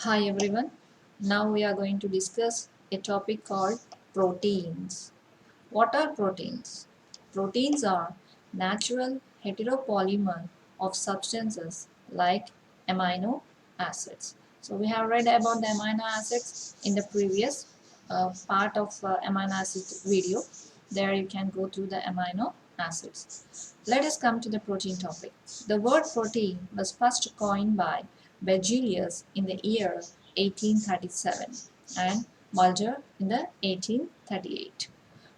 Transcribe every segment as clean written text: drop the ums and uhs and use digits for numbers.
Hi everyone. Now we are going to discuss a topic called proteins. What are proteins? Proteins are natural heteropolymer of substances like amino acids. So we have read about the amino acids in the previous part of amino acid video. There you can go through the amino acids. Let us come to the protein topic. The word protein was first coined by Berzelius in the year 1837 and Mulder in the 1838.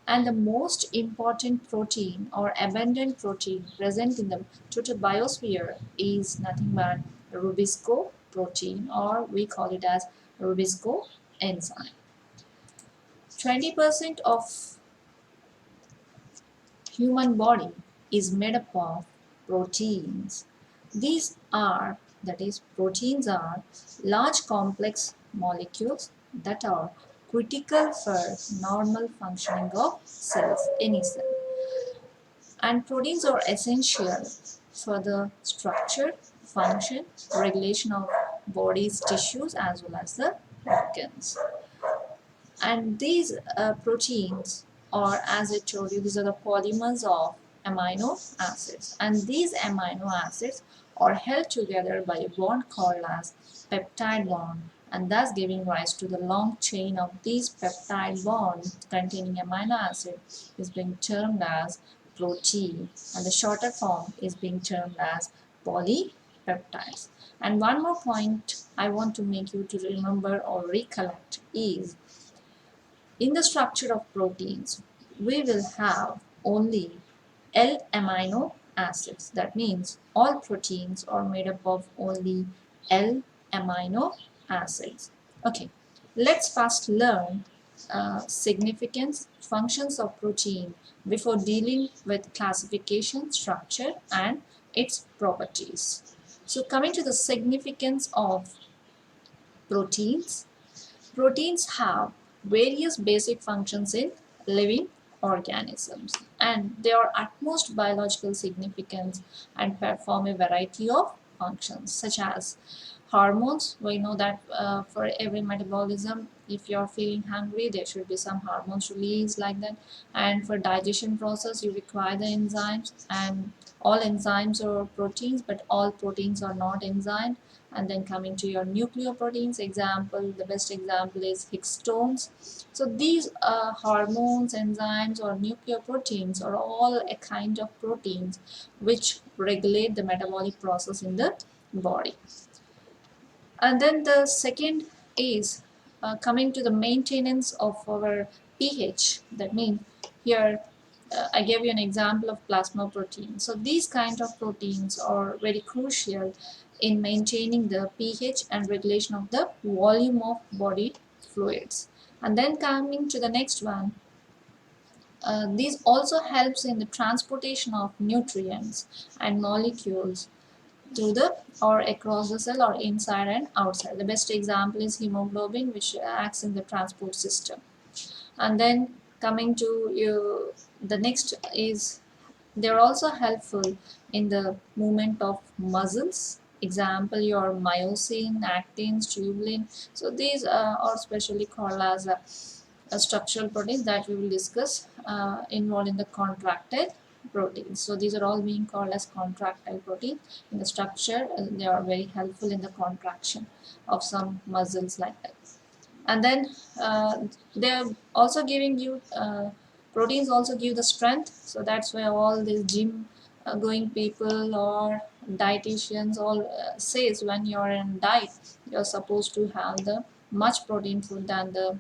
And the most important protein or abundant protein present in the total biosphere is nothing but rubisco protein, or we call it as rubisco enzyme. 20% of human body is made up of proteins. These are, that is, proteins are large complex molecules that are critical for normal functioning of cells, any cell. And proteins are essential for the structure, function, regulation of body's tissues as well as the organs. And these proteins, or as I told you, these are the polymers of amino acids. And these amino acids are held together by a bond called as peptide bond, and thus giving rise to the long chain of these peptide bonds containing amino acid is being termed as protein, and the shorter form is being termed as polypeptides. And one more point I want to make you to remember or recollect is, in the structure of proteins, we will have only L amino acids. That means all proteins are made up of only L amino acids. Okay, let's first learn significance, functions of protein before dealing with classification, structure, and its properties. So, coming to the significance of proteins, proteins have various basic functions in living organisms, and they are utmost biological significance and perform a variety of functions such as hormones. We know that for every metabolism, if you're feeling hungry, there should be some hormones released like that. And for digestion process, you require the enzymes, and all enzymes are proteins, but all proteins are not enzymes. And then coming to your nucleoproteins example, the best example is histones. So these hormones, enzymes, or nucleoproteins are all a kind of proteins which regulate the metabolic process in the body. And then the second is coming to the maintenance of our pH. That means here I gave you an example of plasma protein. So these kind of proteins are very crucial in maintaining the pH and regulation of the volume of body fluids. And then coming to the next one, these also helps in the transportation of nutrients and molecules through the or across the cell or inside and outside. The best example is hemoglobin, which acts in the transport system. And then coming to you, the next is they're also helpful in the movement of muscles. Example, your myosin, actins, tubulin. So these are specially called as structural proteins that we will discuss involved in the contractile proteins. So these are all being called as contractile protein. In the structure, they are very helpful in the contraction of some muscles like that. And then they're also giving you proteins also give the strength. So that's why all these gym going people or dietitians all says when you're in diet, you're supposed to have the much protein food than the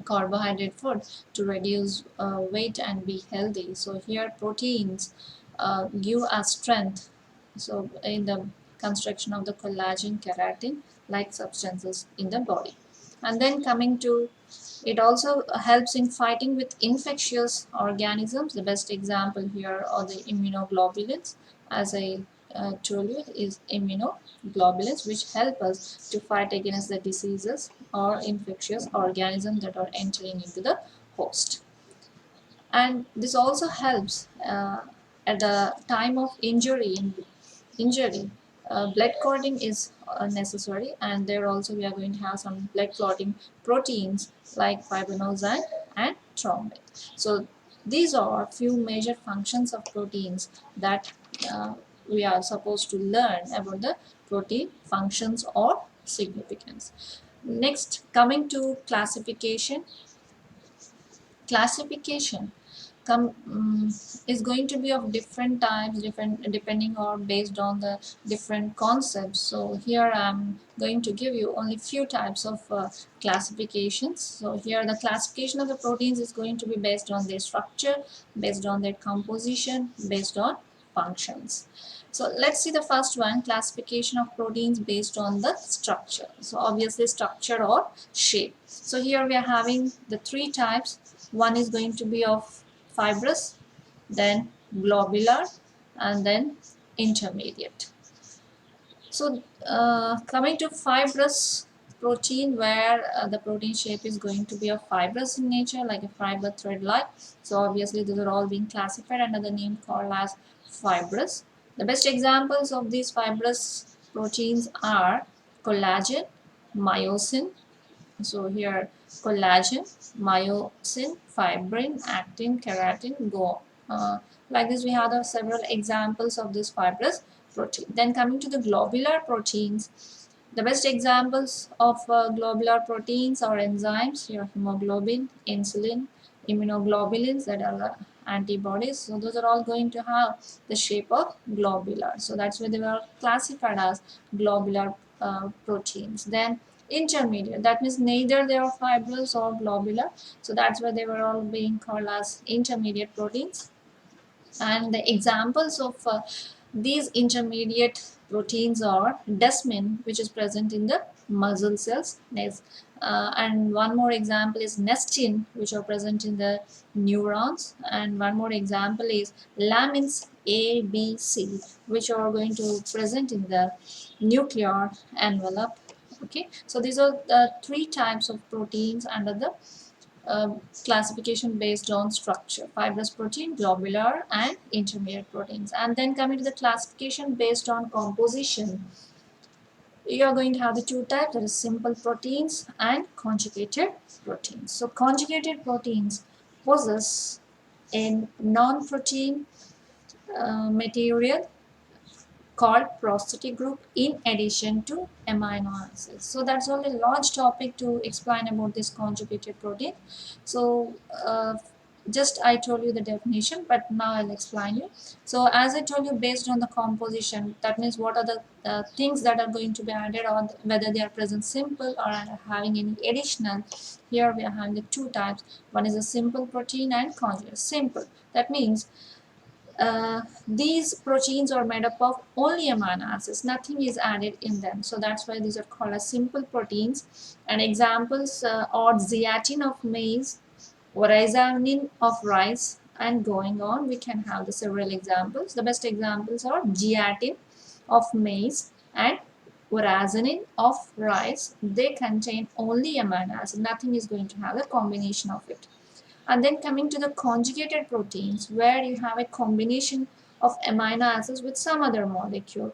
carbohydrate food to reduce weight and be healthy. So here proteins give us strength. So in the construction of the collagen, keratin like substances in the body. And then coming to, it also helps in fighting with infectious organisms. The best example here are the immunoglobulins. As I told you, is immunoglobulins, which help us to fight against the diseases or infectious organisms that are entering into the host. And this also helps at the time of injury. Blood clotting is necessary, and there also we are going to have some blood clotting proteins like fibrinogen and thrombin. So these are few major functions of proteins that we are supposed to learn about the protein functions or significance. Next, coming to classification is going to be of different types, different depending or based on the different concepts. So here I'm going to give you only few types of classifications. So here the classification of the proteins is going to be based on their structure, based on their composition, based on functions. So let's see the first one, classification of proteins based on the structure. So obviously structure or shape. So here we are having the three types. One is going to be of fibrous, then globular, and then intermediate. So coming to fibrous protein, where the protein shape is going to be a fibrous in nature, like a fiber thread like. So obviously these are all being classified under the name called as fibrous. The best examples of these fibrous proteins are collagen, myosin. So here collagen, myosin, fibrin, actin, keratin, go. Like this we have the several examples of this fibrous protein. Then coming to the globular proteins, the best examples of globular proteins are enzymes, your hemoglobin, insulin, immunoglobulins that are antibodies. So those are all going to have the shape of globular. So that's why they were classified as globular proteins. Then intermediate, that means neither they are fibrous or globular. So that's why they were all being called as intermediate proteins. And the examples of these intermediate proteins are desmin, which is present in the muscle cells. And one more example is nestin, which are present in the neurons. And one more example is lamins A, B, C, which are going to present in the nuclear envelope. Okay, so these are the three types of proteins under the classification based on structure: fibrous protein, globular, and intermediate proteins. And then coming to the classification based on composition, you are going to have the two types, that is simple proteins and conjugated proteins. So conjugated proteins possess a non-protein material called prosthetic group in addition to amino acids. So that's all a large topic to explain about this conjugated protein. So just I told you the definition, but now I'll explain you. So as I told you, based on the composition, that means what are the things that are going to be added on, whether they are present simple or are having any additional. Here we are having the two types. One is a simple protein and conjugate. Simple, that means these proteins are made up of only amino acids, nothing is added in them. So that's why these are called as simple proteins. And examples are zeatin of maize, oryzanin of rice, and going on. We can have the several examples. The best examples are zeatin of maize and oryzanin of rice. They contain only amino acid, nothing is going to have a combination of it. And then coming to the conjugated proteins, where you have a combination of amino acids with some other molecule.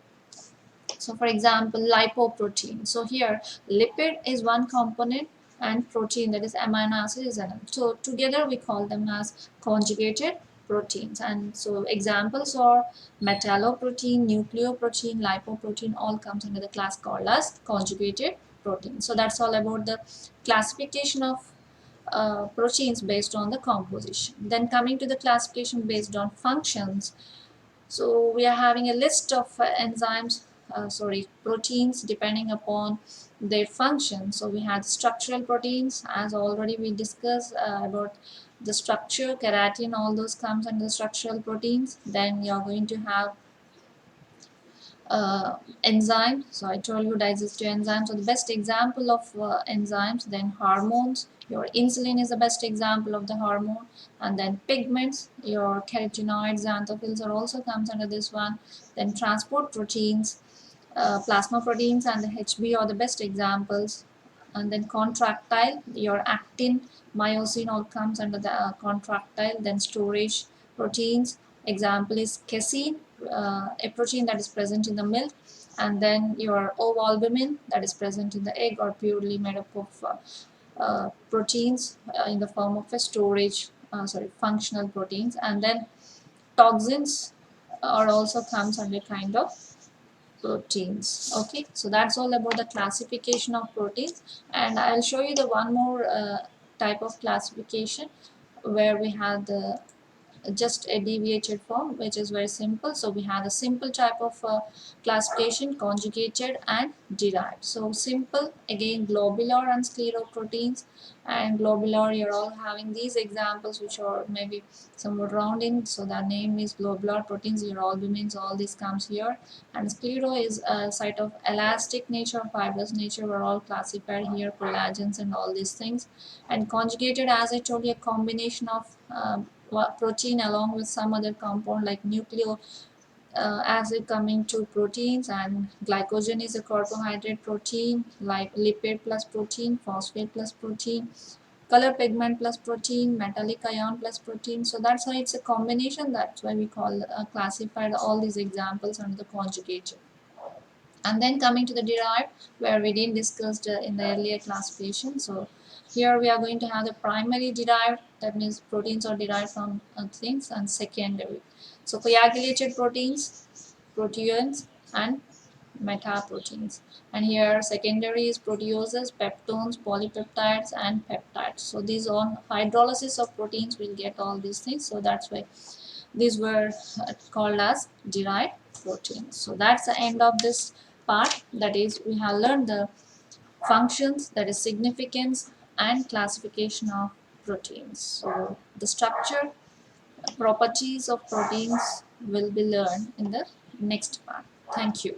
So for example, lipoprotein. So here lipid is one component and protein, that is amino acid, is another. So together we call them as conjugated proteins. And so examples are metalloprotein, nucleoprotein, lipoprotein, all comes under the class called as conjugated protein. So that's all about the classification of proteins based on the composition. Then coming to the classification based on functions. So we are having a list of proteins depending upon their function. So we had structural proteins, as already we discussed about the structure, keratin, all those comes under the structural proteins. Then you are going to have enzyme. So I told you digestive enzymes. So the best example of enzymes. Then hormones. Your insulin is the best example of the hormone. And then pigments. Your carotenoids, xanthophylls are also comes under this one. Then transport proteins, plasma proteins, and the HB are the best examples. And then contractile, your actin, myosin all comes under the contractile. Then storage proteins, example is casein, a protein that is present in the milk. and then your ovalbumin that is present in the egg or purely made up of proteins in the form of a storage, functional proteins, and then toxins are also comes under kind of proteins. Okay, so that's all about the classification of proteins, and I'll show you the one more type of classification where we have the just a deviated form, which is very simple. So we have a simple type of classification, conjugated and derived. So simple, again, globular and scleroproteins. And globular, you're all having these examples which are maybe somewhat rounding, so the name is globular proteins. Your albumins, all this comes here. And sclero is a site of elastic nature, fibrous nature, were all classified here, collagens and all these things. And conjugated, as I told you, a combination of protein along with some other compound like nucleo acid coming to proteins, and glycogen is a carbohydrate protein like lipid plus protein, phosphate plus protein, color pigment plus protein, metallic ion plus protein. So that's why it's a combination. That's why we call classified all these examples under the conjugated. And then coming to the derived, where we didn't discussed in the earlier classification. So here we are going to have the primary derived, that means proteins are derived from things, and secondary. So coagulated proteins, proteins, and metaproteins. And here secondary is proteoses, peptones, polypeptides, and peptides. So these on hydrolysis of proteins will get all these things. So that's why these were called as derived proteins. So that's the end of this part. That is, we have learned the functions, that is significance and classification of proteins. So the structure, properties of proteins will be learned in the next part. Thank you.